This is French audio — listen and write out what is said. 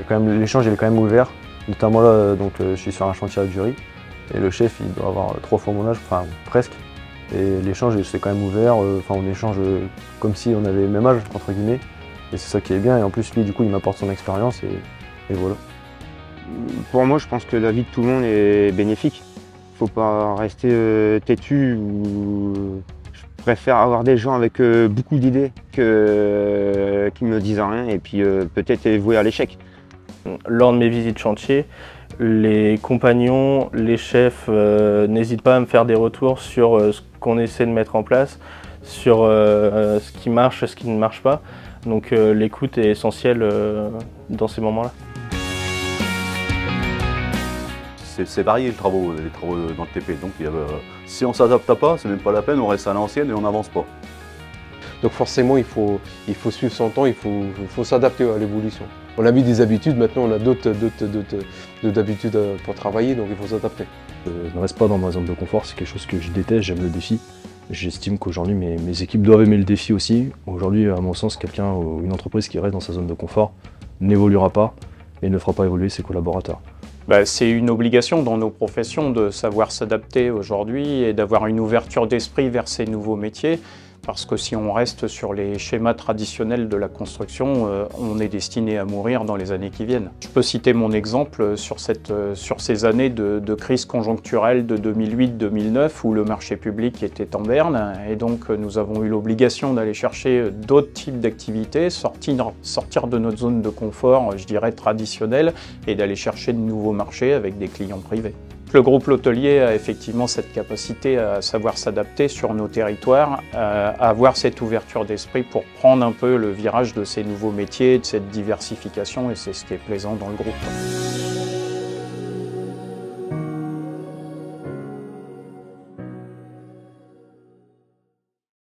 l'échange est quand même ouvert. Notamment là, je suis sur un chantier à Dury et le chef il doit avoir 3 fois mon âge, enfin presque. Et l'échange c'est quand même ouvert, on échange comme si on avait le même âge entre guillemets. Et c'est ça qui est bien. Et en plus lui du coup il m'apporte son expérience et voilà. Pour moi je pense que la vie de tout le monde est bénéfique. Faut pas rester têtu ou... Je préfère avoir des gens avec beaucoup d'idées qui me disent rien et puis peut-être vouer à l'échec. Lors de mes visites chantier, les compagnons, les chefs n'hésitent pas à me faire des retours sur ce qu'on essaie de mettre en place, sur ce qui marche, ce qui ne marche pas. Donc l'écoute est essentielle dans ces moments-là. C'est varié les travaux dans le TP, donc si on ne s'adapte pas, c'est même pas la peine, on reste à l'ancienne et on n'avance pas. Donc forcément il faut suivre son temps, il faut s'adapter à l'évolution. On a mis des habitudes, maintenant on a d'autres habitudes pour travailler, donc il faut s'adapter. Je ne reste pas dans ma zone de confort, c'est quelque chose que je déteste, j'aime le défi. J'estime qu'aujourd'hui mes équipes doivent aimer le défi aussi. Aujourd'hui, à mon sens, quelqu'un ou une entreprise qui reste dans sa zone de confort n'évoluera pas et ne fera pas évoluer ses collaborateurs. C'est une obligation dans nos professions de savoir s'adapter aujourd'hui et d'avoir une ouverture d'esprit vers ces nouveaux métiers. Parce que si on reste sur les schémas traditionnels de la construction, on est destiné à mourir dans les années qui viennent. Je peux citer mon exemple sur ces années de crise conjoncturelle de 2008-2009 où le marché public était en berne et donc nous avons eu l'obligation d'aller chercher d'autres types d'activités, sortir de notre zone de confort, je dirais traditionnelle, et d'aller chercher de nouveaux marchés avec des clients privés. Le groupe L'Hôtelier a effectivement cette capacité à savoir s'adapter sur nos territoires, à avoir cette ouverture d'esprit pour prendre un peu le virage de ces nouveaux métiers, de cette diversification, et c'est ce qui est plaisant dans le groupe.